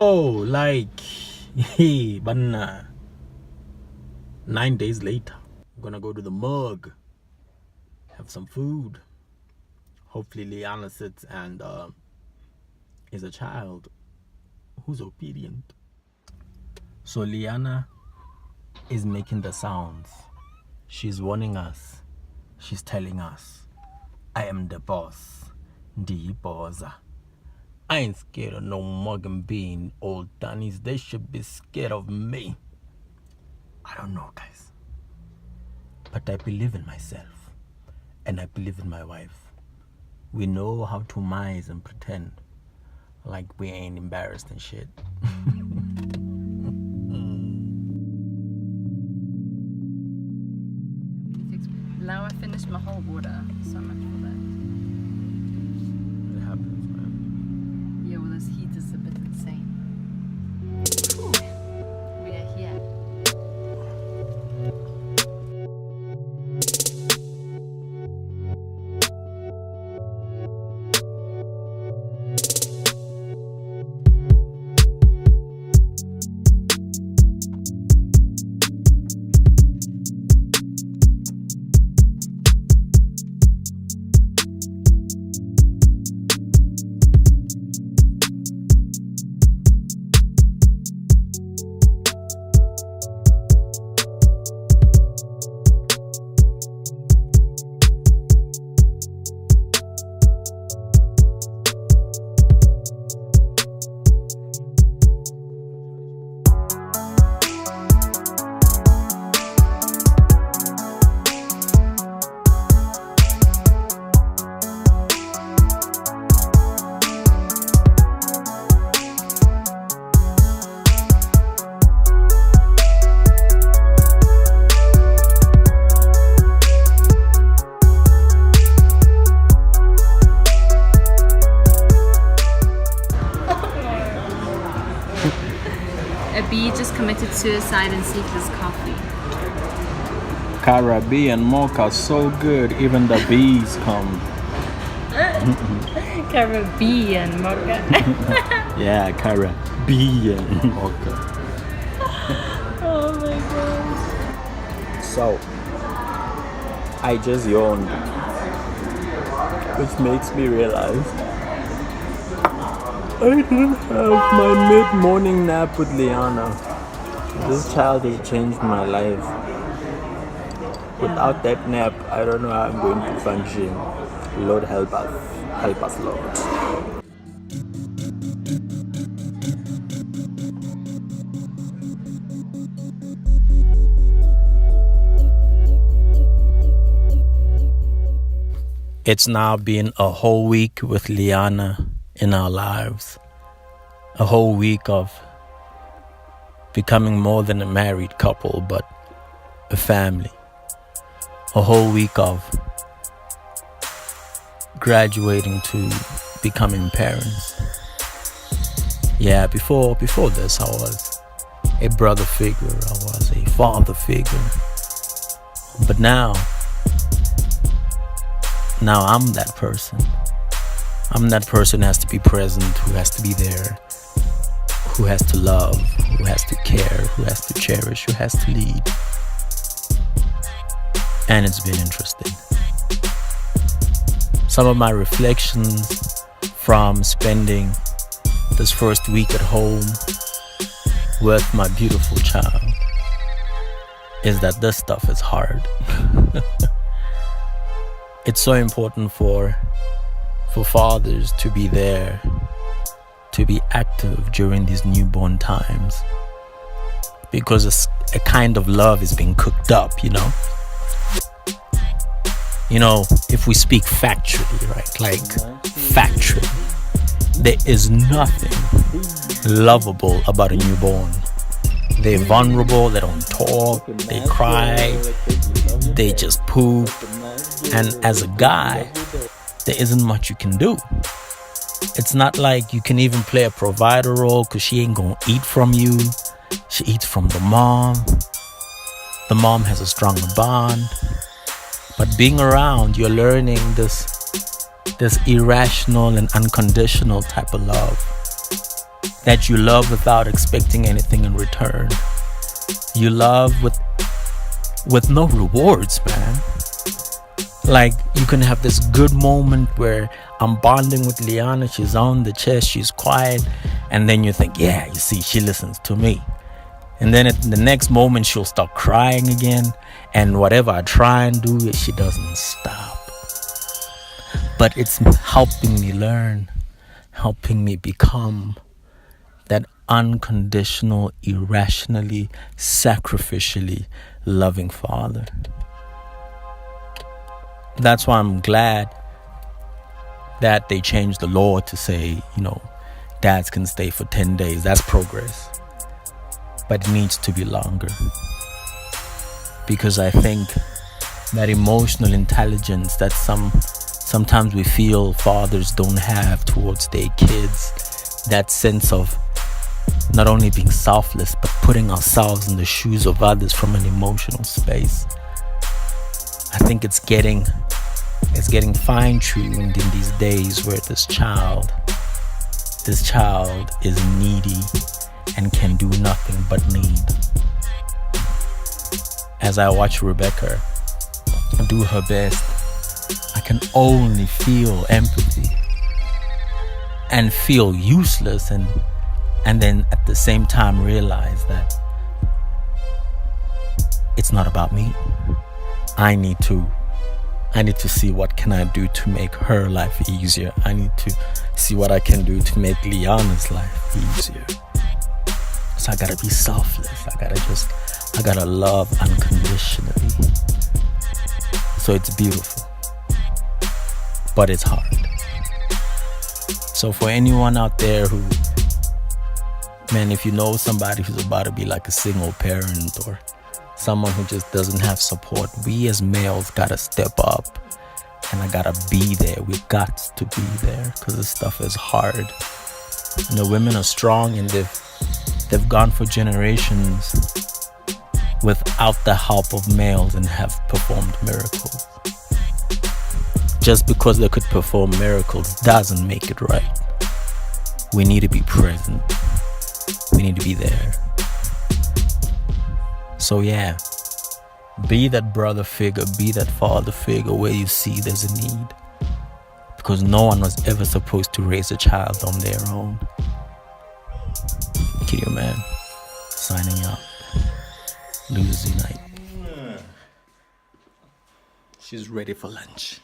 Like, hey, but 9 days later, I'm gonna go to the mug, have some food. Hopefully, Liana sits and is a child who's obedient. So, Liana is making the sounds. She's warning us. She's telling us, I am the boss. Ndiyiboza. I ain't scared of no mug and bean old Dannies. They should be scared of me. I don't know, guys. But I believe in myself. And I believe in my wife. We know how to mise and pretend like we ain't embarrassed and shit. Now I finished my whole order. So much for that. It happens, man. Yeah, well, this heat is a bit insane. We are here. A bee just committed suicide in Seeker's coffee. Caribbean mocha so good, even the bees come. Caribbean mocha. Yeah, Caribbean mocha. Oh my god. So, I just yawned, which makes me realize I didn't have my mid-morning nap with Liana. This child has changed my life. Without that nap, I don't know how I'm going to function. Lord help us. Help us, Lord. It's now been a whole week with Liana in our lives. A whole week of becoming more than a married couple, but a family. A whole week of graduating to becoming parents. Yeah, before this, I was a brother figure. I was a father figure. But now I'm that person. I'm that person who has to be present, who has to be there, who has to love, who has to care, who has to cherish, who has to lead. And it's been interesting. Some of my reflections from spending this first week at home with my beautiful child is that this stuff is hard. It's so important for fathers to be there, to be active during these newborn times, because a kind of love is being cooked up, you know, if we speak factually, right? Like factually, there is nothing lovable about a newborn. They're vulnerable, they don't talk, they cry, they just poop. And as a guy, there isn't much you can do. It's not like you can even play a provider role, because she ain't gonna eat from you. She eats from the mom. The mom has a stronger bond. But being around, you're learning this irrational and unconditional type of love. that you love without expecting anything in return. You love with no rewards, man. Like, you can have this good moment where I'm bonding with Liana, she's on the chest, she's quiet, and then you think, yeah, you see, she listens to me. And then at the next moment, she'll start crying again, and whatever I try and do, she doesn't stop. But it's helping me learn, helping me become that unconditional, irrationally, sacrificially loving father. That's why I'm glad that they changed the law to say, dads can stay for 10 days. That's progress. But it needs to be longer. Because I think that emotional intelligence that sometimes we feel fathers don't have towards their kids, that sense of not only being selfless, but putting ourselves in the shoes of others from an emotional space. I think it's getting fine-tuned in these days where this child is needy and can do nothing but need. As I watch Rebecca do her best, I can only feel empathy and feel useless, and then at the same time realize that it's not about me. I need to see what can I do to make her life easier. I need to see what I can do to make Liana's life easier. So I gotta be selfless. I gotta love unconditionally. So it's beautiful, but it's hard. So for anyone out there who, man, if you know somebody who's about to be like a single parent or someone who just doesn't have support, we as males gotta step up, and I gotta be there. We got to be there, because this stuff is hard. And the women are strong, and they've gone for generations without the help of males and have performed miracles. Just because they could perform miracles doesn't make it right. We need to be present. We need to be there. So yeah, be that brother figure, be that father figure where you see there's a need. Because no one was ever supposed to raise a child on their own. Kid Your Man, signing out. Losers Unite. She's ready for lunch.